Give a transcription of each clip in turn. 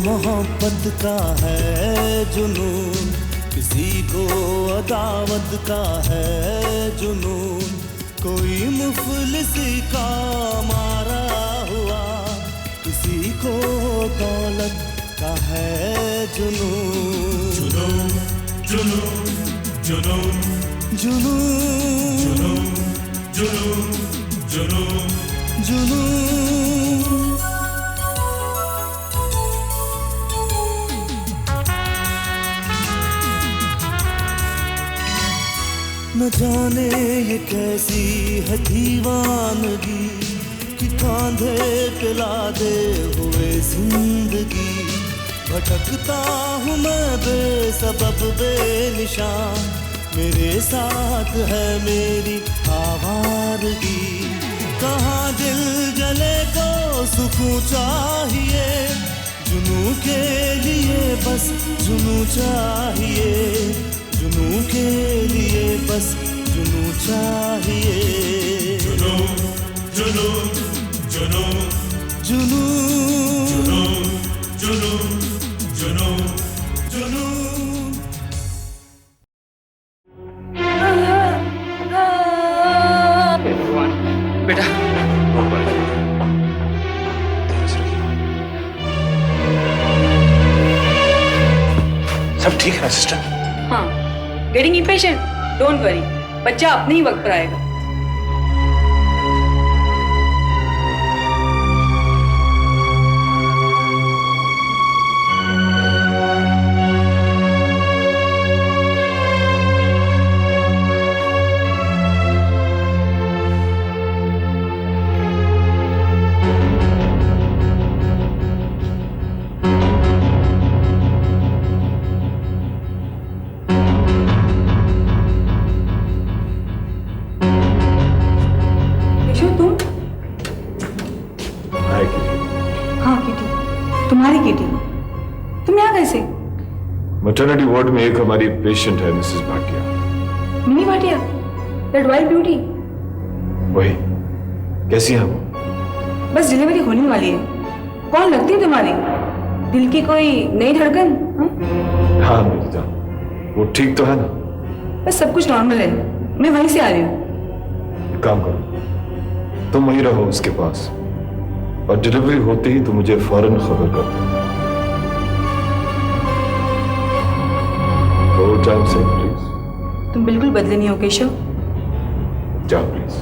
मोहब्बत का है जुनून, किसी को अदावत का है जुनून, कोई मुफलिसी का मारा हुआ, किसी को दौलत का है जुनून। जुनून जुनून जुनून जुनून जुनून जुनून जुनून। न जाने ये कैसी है दीवानगी कि कांधे पे लादे हुए जिंदगी, भटकता हूँ मैं बेसबब बेनिशान, मेरे साथ है मेरी आवारगी। कहाँ दिल जले को सुकून चाहिए, जुनून के लिए बस जुनून चाहिए, जुनून के लिए बस जुनून चाहिए। जुनून जुनून जुनून जुनून जुनून जुनून जुनून। बेटा सब ठीक है सिस्टर? हाँ, गेटिंग इम्पेशेंट, डोंट वरी, बच्चा अपने ही वक्त पर आएगा। तुम्हारी किटी, तुम यहाँ कैसे? मैटरनिटी वार्ड में एक हमारी पेशेंट है Mrs Bhatia. Mini Bhatia, that wild beauty. वही, कैसी है वो? बस डिलीवरी होने वाली है। कौन लगती है तुम्हारी? दिल की कोई नई धड़कन? हाँ मेरी जान, वो ठीक तो है ना? बस सब कुछ नॉर्मल है, मैं वहीं से आ रही हूँ। एक काम करो, तुम वहीं रहो उसके पास, और डिलीवरी होते ही तो मुझे फौरन खबर कर दो। टाइम से प्लीज। तुम बिल्कुल बदले नहीं हो केशव। जाओ प्लीज।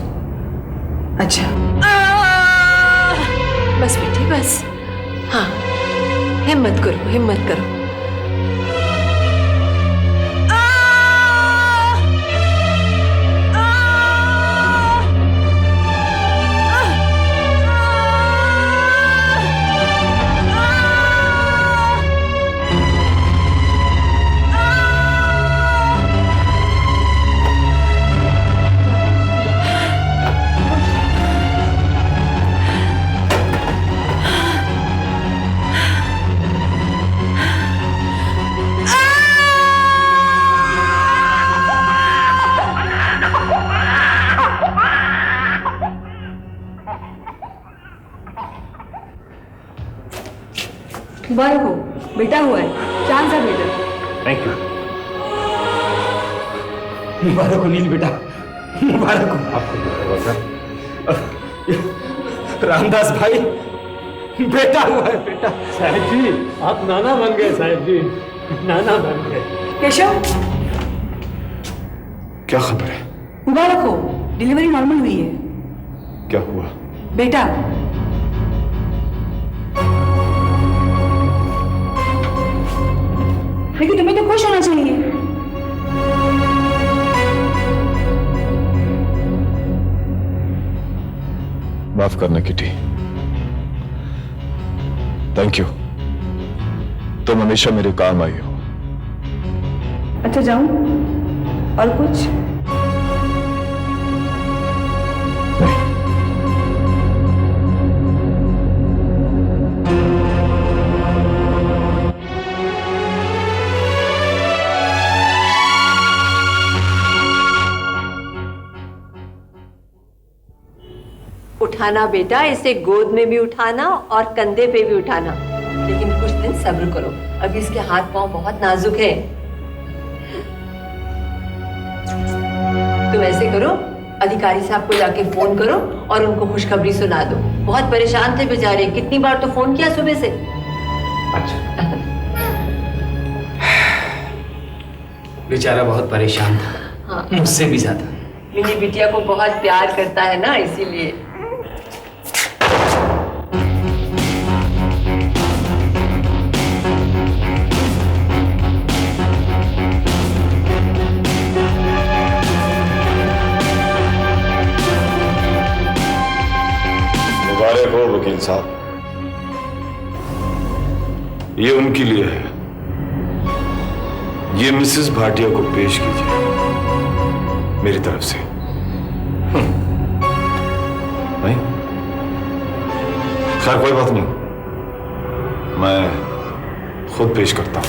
अच्छा बस बेटी बस, हाँ हिम्मत करो हिम्मत करो। मुबारक हो, बेटा हुआ है, चांद सा बेटा। Thank you. मुबारक हो नील बेटा, मुबारक हो। आपको रामदास भाई, बेटा हुआ है बेटा। साहब जी आप नाना बन गए, साहब जी नाना बन गए। केशव क्या खबर है? मुबारक हो, डिलीवरी नॉर्मल हुई है। क्या हुआ? बेटा। लेकिन तुम्हें तो खुश होना चाहिए। माफ करना किटी, थैंक यू, तुम हमेशा मेरे काम आई हो। अच्छा जाऊं? और कुछ? उठाना बेटा, इसे गोद में भी उठाना और कंधे पे भी उठाना, लेकिन कुछ दिन सब्र करो, अभी इसके हाथ पांव बहुत नाजुक है। तुम ऐसे करो, अधिकारी साहब को जाके फोन करो और उनको खुशखबरी सुना दो। बहुत परेशान थे बेचारे, कितनी बार तो फोन किया सुबह से। अच्छा। बेचारा बहुत परेशान था। हाँ। मुझसे भी ज्यादा। मिनी बिटिया को बहुत प्यार करता है ना, इसीलिए। मुबारक हो वकील साहब, ये उनके लिए है। ये मिसेस भाटिया को पेश कीजिए मेरी तरफ से। नहीं, खैर कोई बात नहीं, मैं खुद पेश करता हूं।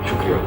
शुक्रिया।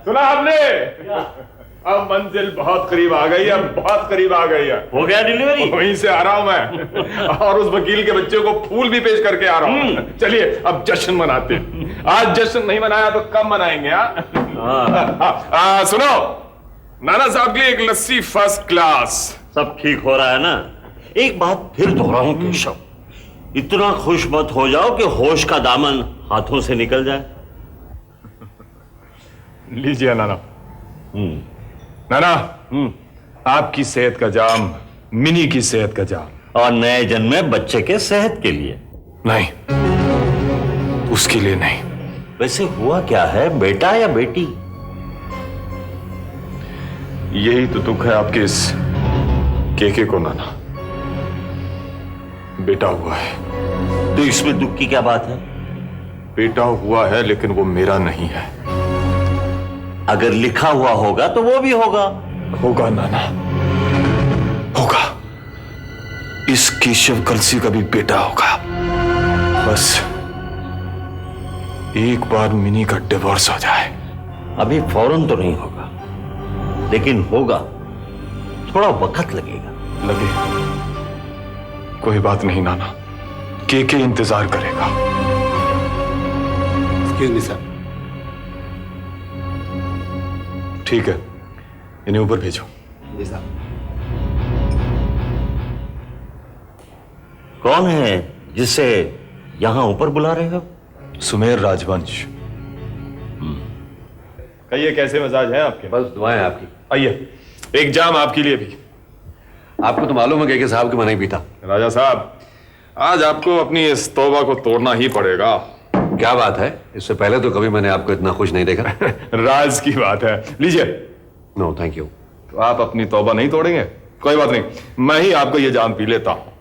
सुना आपने? अब मंजिल बहुत करीब आ गई है, बहुत करीब आ गई है। हो गया डिलीवरी? वहीं से आ रहा हूं मैं, और उस वकील के बच्चे को फूल भी पेश करके आ रहा हूं। चलिए अब जश्न मनाते हैं। आज जश्न नहीं मनाया तो कब मनाएंगे? सुनो, नाना साहब के लिए एक लस्सी फर्स्ट क्लास। सब ठीक हो रहा है ना? एक बात फिर दोहराऊं केशव, इतना खुश मत हो जाओ कि होश का दामन हाथों से निकल जाए। लीजिए नाना। नाना, आपकी सेहत का जाम, मिनी की सेहत का जाम। और नए जन्मे बच्चे के सेहत के लिए। नहीं, उसके लिए नहीं। वैसे हुआ क्या है, बेटा या बेटी? यही तो दुख है आपके इस केके को नाना, बेटा हुआ है। तो इसमें दुख की क्या बात है? बेटा हुआ है लेकिन वो मेरा नहीं है। अगर लिखा हुआ होगा तो वो भी होगा। होगा नाना, होगा। इस केशव कलसी का भी बेटा होगा। बस एक बार मिनी का डिवोर्स हो जाए। अभी फौरन तो नहीं होगा, लेकिन होगा, थोड़ा वक्त लगेगा। लगे, कोई बात नहीं नाना, केके इंतजार करेगा। Excuse me sir. ठीक है, इन्हें ऊपर भेजो। जी साहब। कौन है जिसे यहां ऊपर बुला रहे हो? सुमेर राजवंश। कहिए कैसे मिजाज हैं आपके? बस दुआएं आपकी। आइए, एक जाम आपके लिए भी। आपको तो मालूम है कि साहब की मना ही पीता। राजा साहब, आज आपको अपनी इस तौबा को तोड़ना ही पड़ेगा। क्या बात है? इससे पहले तो कभी मैंने आपको इतना खुश नहीं देखा। राज की बात है। लीजिए। No thank you. तो आप अपनी तौबा नहीं तोड़ेंगे? कोई बात नहीं, मैं ही आपको ये जाम पी लेता हूं।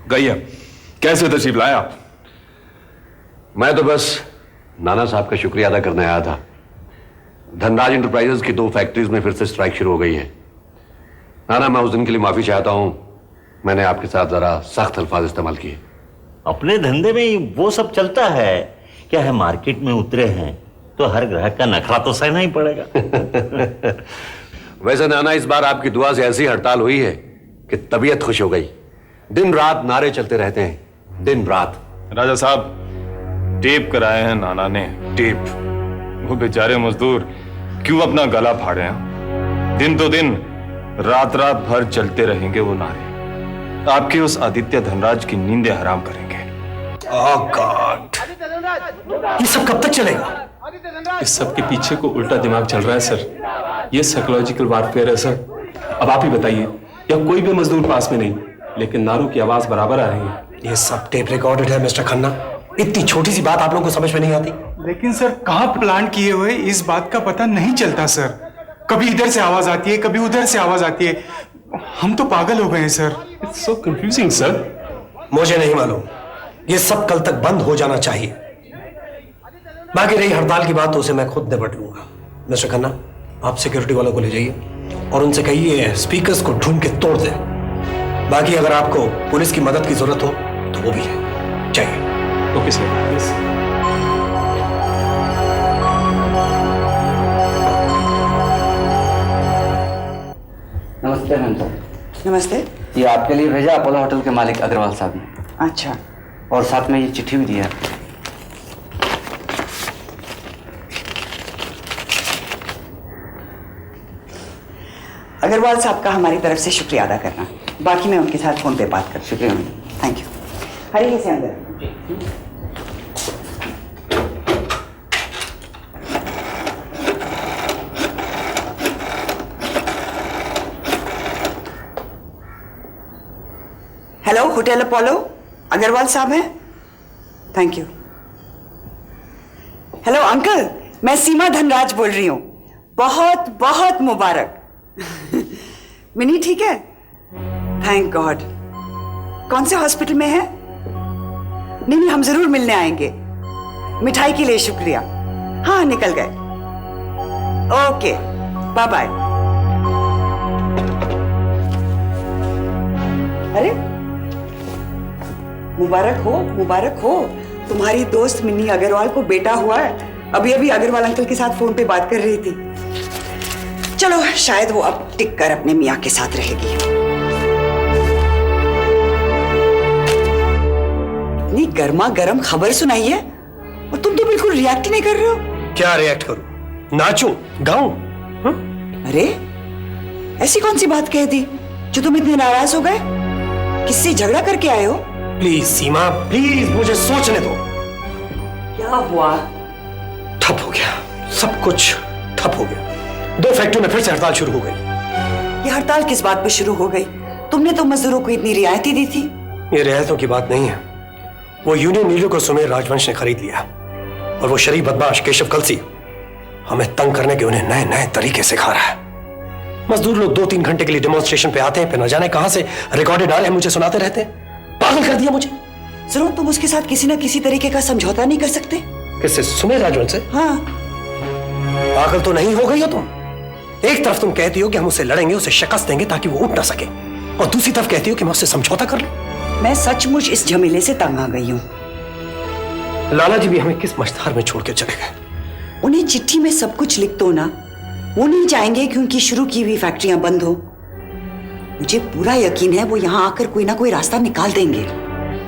गई कैसे तशरीफ लाए आप? मैं तो बस नाना साहब का शुक्रिया अदा करने आया था। धनराज इंटरप्राइजेस की 2 फैक्ट्रीज में फिर से स्ट्राइक शुरू हो गई है। नाना, मैं उस दिन के लिए माफी चाहता हूं, मैंने आपके साथ जरा सख्त अल्फाज इस्तेमाल किए। अपने धंधे में वो सब चलता है। क्या है, मार्केट में उतरे हैं तो हर ग्राहक का नखरा तो सहना ही पड़ेगा। वैसे नाना, इस बार आपकी दुआ से ऐसी हड़ताल हुई है कि तबीयत खुश हो गई। दिन रात नारे चलते रहते हैं, दिन रात। राजा साहब, टेप कराए हैं नाना ने, टेप। वो बेचारे मजदूर क्यों अपना गला फाड़े हैं? दिन तो दिन, रात रात भर चलते रहेंगे वो नारे। आपके उस आदित्य धनराज की नींदें हराम करेंगे। ओह गॉड। ये सब कब तक चलेगा? इस सब के पीछे को उल्टा दिमाग चल रहा है सर। ये साइकोलॉजिकल वारफेयर है सर। अब आप ही बताइए, या कोई भी मजदूर पास में नहीं, लेकिन नारों की आवाज बराबर आ रही है। ये सब टेप रिकॉर्डेड है मिस्टर खन्ना। इतनी छोटी सी बात आप लोगों को समझ में नहीं आती? लेकिन सर कहाँ प्लान किए हुए इस बात का पता नहीं चलता सर। कभी इधर से आवाज आती है, कभी उधर से आवाज आती है। हम तो पागल हो गए हैं sir. It's so confusing sir. मुझे नहीं मालूम, ये सब कल तक बंद हो जाना चाहिए। बाकी रही हड़ताल की बात तो उसे मैं खुद निपट लूंगा। मिस्टर खन्ना, आप सिक्योरिटी वालों को ले जाइए और उनसे कहिए स्पीकर्स को ढूंढ के तोड़ दें। बाकी अगर आपको पुलिस की मदद की जरूरत हो तो वो भी है। चाहिए। Okay sir. नमस्ते मैम साहब। नमस्ते। ये आपके लिए भेजा अपोलो होटल के मालिक अग्रवाल साहब ने। अच्छा। और साथ में ये चिट्ठी भी दिया। अग्रवाल साहब का हमारी तरफ से शुक्रिया अदा करना। बाकी मैं उनके साथ फोन पे बात कर। शुक्रिया मैम। Thank you. हरिए से अंदर। हेलो, होटल अपोलो, अग्रवाल साहब हैं? Thank you. हेलो अंकल, मैं सीमा धनराज बोल रही हूँ। बहुत बहुत मुबारक। मिनी ठीक है? Thank God. कौन से हॉस्पिटल में है? नहीं, हम जरूर मिलने आएंगे। मिठाई के लिए शुक्रिया। हाँ, निकल गए। Okay, bye bye. अरे मुबारक हो, मुबारक हो। तुम्हारी दोस्त मिन्नी अग्रवाल को बेटा हुआ है। अभी अभी अग्रवाल अंकल के साथ फोन पे बात कर रही थी। चलो, शायद वो अब टिक कर अपने मियाँ के साथ रहेगी। इतनी गर्मा गर्म खबर सुनाई है और तुम तो बिल्कुल रिएक्ट ही नहीं कर रहे हो। क्या रिएक्ट करूं? नाचूं? गाऊं? अरे ऐसी कौन सी बात कह दी जो तुम इतने नाराज हो गए? किससे झगड़ा करके आए हो? प्लीज सीमा, प्लीज मुझे सोचने दो। क्या हुआ? ठप हो गया, सब कुछ ठप हो गया। 2 फैक्ट्री में फिर से हड़ताल शुरू हो गई। ये हड़ताल किस बात पे शुरू हो गई? तुमने तो मजदूरों को इतनी रियायतें दी थी। ये रियायतों की बात नहीं है। वो यूनियन लीडर को सुमेर राजवंश ने खरीद लिया और वो शरीफ बदमाश केशव कलसी हमें तंग करने के उन्हें नए नए तरीके सिखा रहा है। मजदूर लोग 2-3 घंटे के लिए डेमोन्स्ट्रेशन पे आते हैं, फिर न जाने कहां से रिकॉर्डेड आ रहे हैं मुझे सुनाते रहते हैं। पागल कर दिया मुझे। जरूर तुम उसके साथ किसी ना किसी तरीके का समझौता नहीं कर सकते? किससे? सुमेर राजवंश से? हाँ। पागल तो नहीं हो गई हो तुम? एक तरफ तुम कहती हो कि हम उससे लड़ेंगे, उसे शिकस्त देंगे ताकि वो उठ ना सके, और दूसरी तरफ कहती हो कि मैं उससे समझौता कर लूं। मैं सचमुच इस झमेले से तंग आ गई हूँ। लाला जी भी हमें किस मझधार में छोड़ के चले गए। उन्हें चिट्ठी में सब कुछ लिख दो ना। वो नहीं चाहेंगे कि उनकी शुरू की हुई फैक्ट्रियां बंद हो। मुझे पूरा यकीन है वो यहाँ आकर कोई ना कोई रास्ता निकाल देंगे।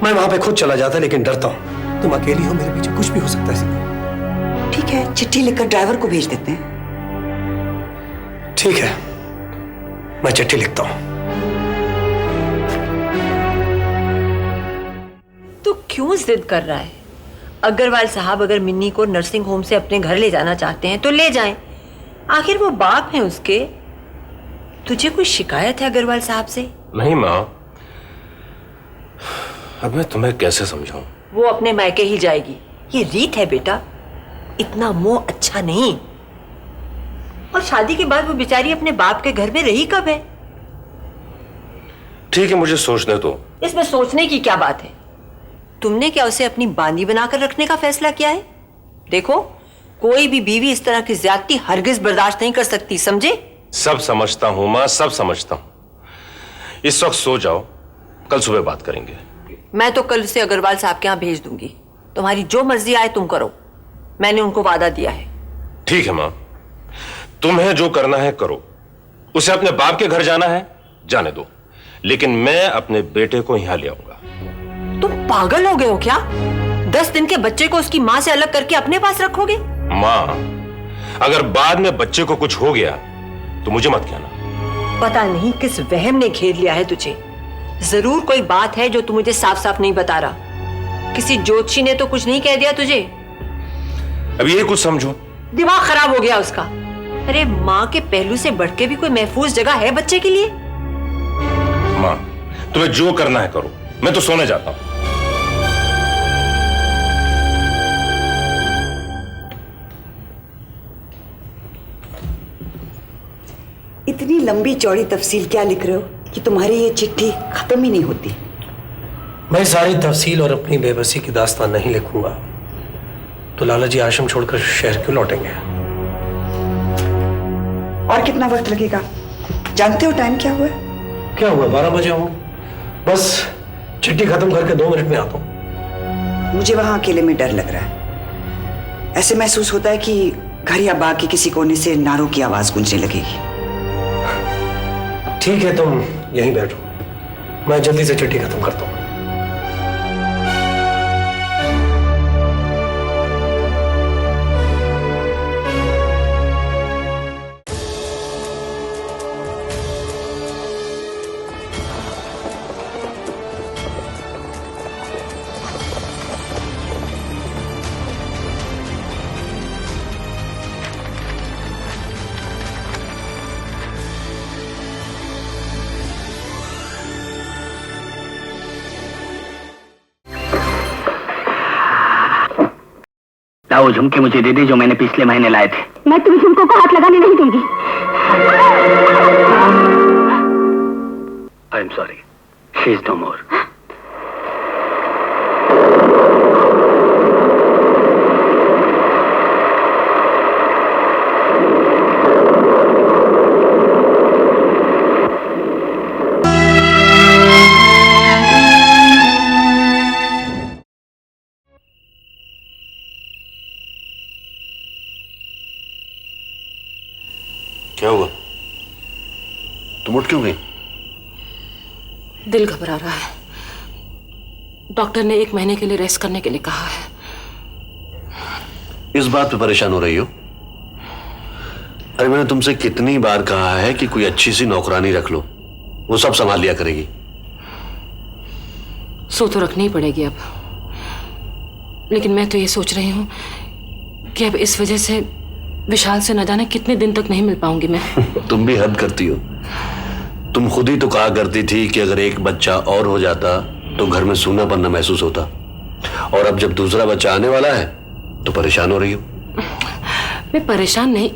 मैं वहां पे खुद चला जाता, लेकिन डरता हूँ। तुम अकेली हो, मेरे पीछे कुछ भी हो सकता है। ठीक है, चिट्ठी लिखकर ड्राइवर को भेज देते हैं। ठीक है, मैं चिट्ठी लिखता हूँ। तू क्यों जिद कर रहा है? अग्रवाल साहब अगर मिन्नी को नर्सिंग होम से अपने घर ले जाना चाहते हैं तो ले जाएं। आखिर वो बाप है उसके। तुझे कोई शिकायत है अग्रवाल साहब से? नहीं माँ, अब मैं तुम्हें कैसे समझाऊं? वो अपने मायके ही जाएगी, ये रीत है बेटा। इतना मोह अच्छा नहीं। और शादी के बाद वो बेचारी अपने बाप के घर में रही कब है? ठीक है, मुझे सोचने दो। इसमें सोचने की क्या बात है? तुमने क्या उसे अपनी बांदी बनाकर रखने का फैसला किया है? देखो, कोई भी बीवी इस तरह की ज्यादती हरगिज बर्दाश्त नहीं कर सकती, समझे? सब समझता हूं माँ, सब समझता हूं। इस वक्त सो जाओ, कल सुबह बात करेंगे। मैं तो कल उसे अग्रवाल साहब के यहाँ भेज दूंगी। तुम्हारी जो मर्जी आए तुम करो, मैंने उनको वादा दिया है। ठीक है माँ, तुम्हें जो करना है करो। उसे अपने बाप के घर जाना है, जाने दो, लेकिन मैं अपने बेटे को यहाँ ले आऊंगा। तुम पागल हो गए हो क्या? 10 दिन के बच्चे को उसकी माँ से अलग करके अपने पास रखोगे? माँ, अगर बाद में बच्चे को कुछ हो गया तो मुझे मत कहना। पता नहीं किस वहम ने घेर लिया है तुझे। जरूर कोई बात है जो तू मुझे साफ साफ नहीं बता रहा। किसी ज्योतिषी ने तो कुछ नहीं कह दिया तुझे? अब ये कुछ समझो। दिमाग खराब हो गया उसका। अरे माँ के पहलू से बढ़ के भी कोई महफूज जगह है बच्चे के लिए? माँ, तुम्हें जो करना है करो, मैं तो सोने जाता हूं। इतनी लंबी चौड़ी तफसील क्या लिख रहे हो कि तुम्हारी ये चिट्ठी खत्म ही नहीं होती। मैं सारी तफसील और अपनी बेबसी की दास्तान नहीं लिखूंगा तो लाला जी आश्रम छोड़कर शहर क्यों लौटेंगे? और कितना वक्त लगेगा? जानते हो टाइम क्या हुआ? क्या हुआ? 12 बजे हों। बस चिट्ठी खत्म करके 2 मिनट में आता हूं। मुझे वहां अकेले में डर लग रहा है। ऐसे महसूस होता है कि घर या बाग के किसी कोने से नारों की आवाज गूंजने लगेगी। ठीक है, तुम यहीं बैठो, मैं जल्दी से चिट्ठी खत्म करता हूं। लाओ झुमके मुझे दे दे जो मैंने पिछले महीने लाए थे। मैं तुम्हें झुमकों को हाथ लगाने नहीं दूंगी। I am sorry, she is no more. क्या हुआ? तुम उठ क्यों गई? दिल घबरा रहा है। डॉक्टर ने 1 महीने के लिए रेस्ट करने के लिए कहा है। इस बात पे परेशान हो रही हो? अरे मैंने तुमसे कितनी बार कहा है कि कोई अच्छी सी नौकरानी रख लो, वो सब संभाल लिया करेगी। सो तो रखनी ही पड़ेगी अब, लेकिन मैं तो ये सोच रही हूँ कि अब इस वजह से विशाल से न जाने कितने दिन तक नहीं मिल पाऊंगी मैं। तुम भी हद करती हो। तुम खुद ही तो कहा करती थी कि अगर एक बच्चा और हो जाता तो घर में सूनापन न महसूस होता, और अब जब दूसरा बच्चा आने वाला है तो परेशान हो रही हो। मैं परेशान नहीं,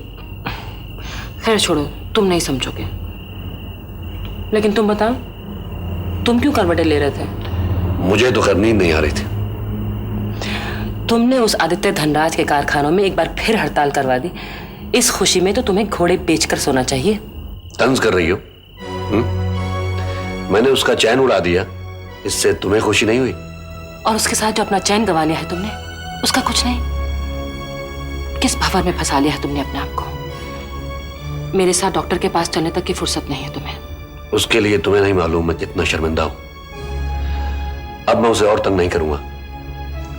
खैर छोड़ो, तुम नहीं समझोगे। लेकिन तुम बताओ, तुम क्यों करवटें ले रहे थे? मुझे तो खैर नींद नहीं आ रही थी। तुमने उस आदित्य धनराज के कारखानों में एक बार फिर हड़ताल करवा दी। इस खुशी में तो तुम्हें घोड़े बेचकर सोना चाहिए। तंज कर रही हो? मैंने उसका चैन उड़ा दिया, इससे तुम्हें खुशी नहीं हुई? और उसके साथ जो अपना चैन गंवा लिया है तुमने, उसका कुछ नहीं। किस भंवर में फंसा लिया है तुमने अपने आप को। मेरे साथ डॉक्टर के पास चलने तक की फुर्सत नहीं है तुम्हें। उसके लिए तुम्हें नहीं मालूम मैं कितना शर्मिंदा हूं। अब मैं उसे और तंग नहीं करूंगा,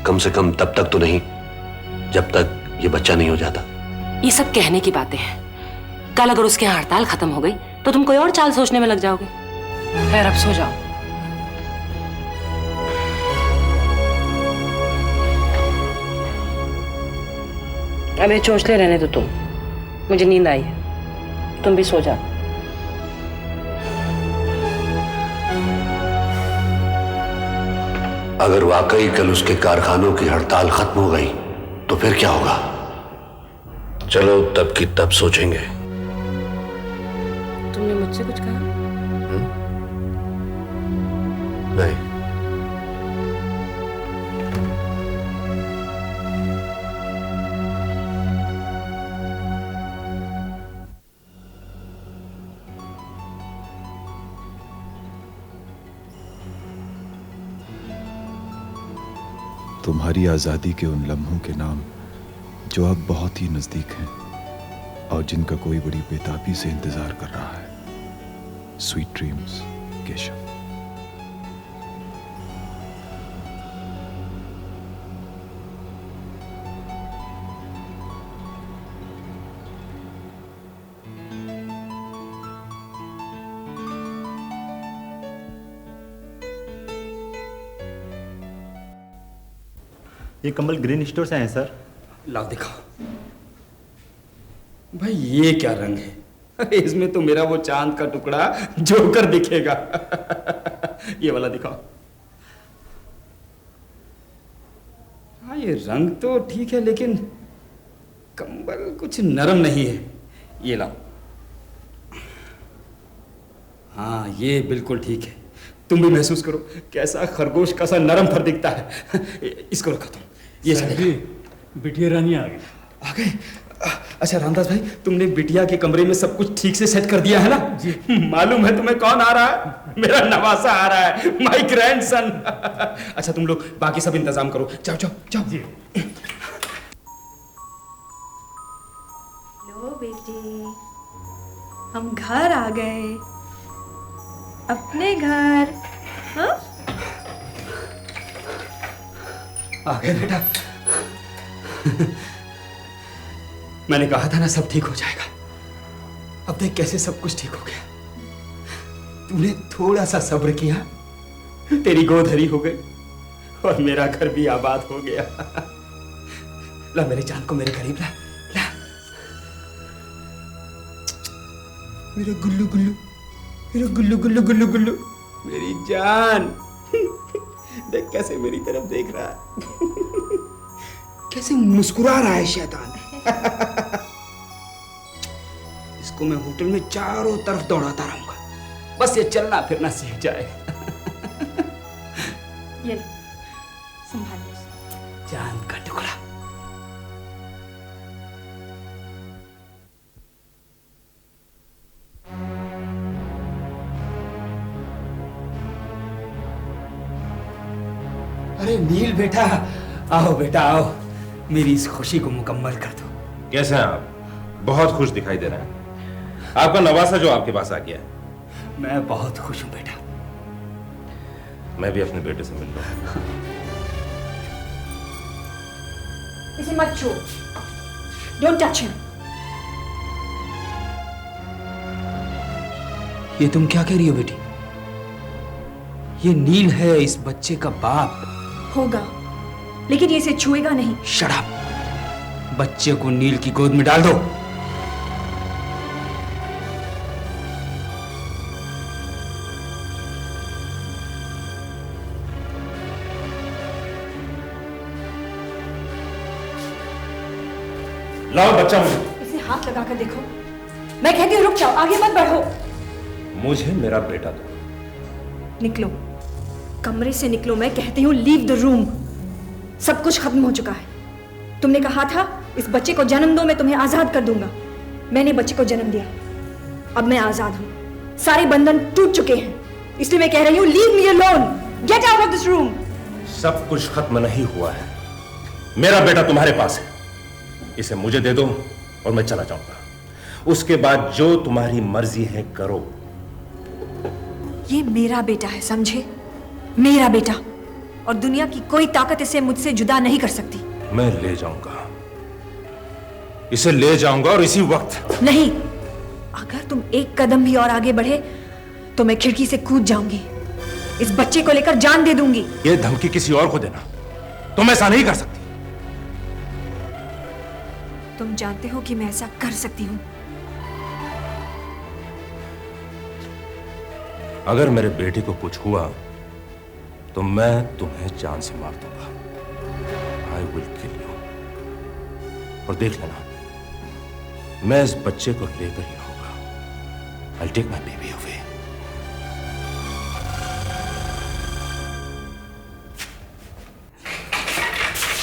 कम से कम तब तक तो नहीं जब तक ये बच्चा नहीं हो जाता। ये सब कहने की बातें हैं। कल अगर उसके यहाँ हड़ताल खत्म हो गई तो तुम कोई और चाल सोचने में लग जाओगे। खैर, अब सो जाओ। अबे चोंचले रहने दो तुम, मुझे नींद आई है, तुम भी सो जाओ। अगर वाकई कल उसके कारखानों की हड़ताल खत्म हो गई तो फिर क्या होगा? चलो तब की तब सोचेंगे। तुमने मुझसे कुछ कहा? नहीं। तुम्हारी आज़ादी के उन लम्हों के नाम जो अब बहुत ही नज़दीक हैं और जिनका कोई बड़ी बेताबी से इंतज़ार कर रहा है। Sweet dreams, Keshav. ये कंबल ग्रीन स्टोर से आए हैं सर। लाओ दिखाओ। भाई ये क्या रंग है? इसमें तो मेरा वो चांद का टुकड़ा जोकर दिखेगा। ये वाला दिखाओ। हाँ ये रंग तो ठीक है लेकिन कंबल कुछ नरम नहीं है। ये लाओ। हाँ ये बिल्कुल ठीक है। तुम भी महसूस करो कैसा खरगोश का सा नरम फर दिखता है। इसको रखो तुम। ये चलेगा। बिटिया रानी आ गई। आ गए? अच्छा रामदास भाई तुमने बिटिया के कमरे में सब कुछ ठीक से सेट कर दिया है ना? जी। मालूम है तुम्हें कौन आ रहा है? मेरा नवासा आ रहा है, माय ग्रैंडसन। अच्छा तुम लोग बाकी सब इंतजाम करो। जाओ जाओ जाओ। जी। लो बेटे, हम घर आ गए, अपने घर। हाँ? आ गए बेटा। मैंने कहा था ना सब ठीक हो जाएगा। अब देख कैसे सब कुछ ठीक हो गया। तूने थोड़ा सा सब्र किया, तेरी गोधरी हो गई और मेरा घर भी आबाद हो गया। ला मेरे जान को मेरे करीब ला। ला मेरा गुल्लू गुल्लू, मेरा गुल्लू गुल्लू गुल्लू गुल्लू, मेरी जान। देख कैसे मेरी तरफ देख रहा है, कैसे मुस्कुरा रहा है शैतान। इसको मैं होटल में चारों तरफ दौड़ाता रहूंगा, बस ये चलना फिरना सीख जाए। ये संभालिए चांद का टुकड़ा। अरे नील बेटा, आओ बेटा आओ, मेरी इस खुशी को मुकम्मल कर दो। कैसे हैं आप? बहुत खुश दिखाई दे रहे हैं। आपका नवासा जो आपके पास आ गया है। मैं बहुत खुश हूं बेटा। मैं भी अपने बेटे से मिल रहा हूं। इसे मत छू, डोंट टच हिम। ये तुम क्या कह रही हो बेटी? ये नील है इस बच्चे का बाप। होगा, लेकिन ये इसे छुएगा नहीं। Shut up. बच्चे को नील की गोद में डाल दो। लाओ बच्चा मुझे। इसे हाथ लगाकर देखो। मैं कहती हूँ रुक जाओ, आगे मत बढ़ो। मुझे मेरा बेटा दो। निकलो, कमरे से निकलो। मैं कहती हूँ लीव द रूम। सब कुछ खत्म हो चुका है। तुमने कहा था इस बच्चे को जन्म दो, मैं तुम्हें आजाद कर दूंगा। मैंने बच्चे को जन्म दिया, अब मैं आजाद हूं। सारे बंधन टूट चुके हैं, इसलिए मैं कह रही हूं leave me alone, get out of this room. सब कुछ खत्म नहीं हुआ है। मेरा बेटा तुम्हारे पास है, इसे मुझे दे दो और मैं चला जाऊंगा। उसके बाद जो तुम्हारी मर्जी है करो। ये मेरा बेटा है, समझे? मेरा बेटा, और दुनिया की कोई ताकत इसे मुझसे जुदा नहीं कर सकती। मैं ले जाऊंगा, इसे ले जाऊंगा और इसी वक्त। नहीं, अगर तुम एक कदम भी और आगे बढ़े तो मैं खिड़की से कूद जाऊंगी। इस बच्चे को लेकर जान दे दूंगी। ये धमकी किसी और को देना, तुम ऐसा नहीं कर सकती। तुम जानते हो कि मैं ऐसा कर सकती हूं। अगर मेरे बेटे को कुछ हुआ तो मैं तुम्हें जान से मार दूंगा। I will kill you. और देख लेना, मैं इस बच्चे को लेकर ही रहूंगा। I'll take my baby away.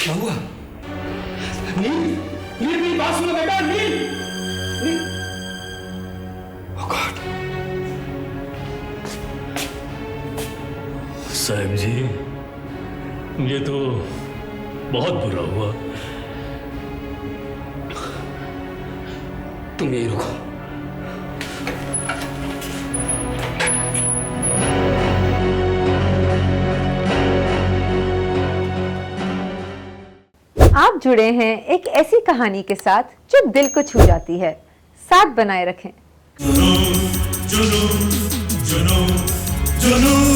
क्या हुआ? नील, नील मेरी बात सुनो बेटा, नील। Oh God. साहब जी, ये तो बहुत बुरा हुआ। तुम यही रुको। आप जुड़े हैं एक ऐसी कहानी के साथ जो दिल को छू जाती है। साथ बनाए रखें। जुनून, जुनून, जुनून, जुनून।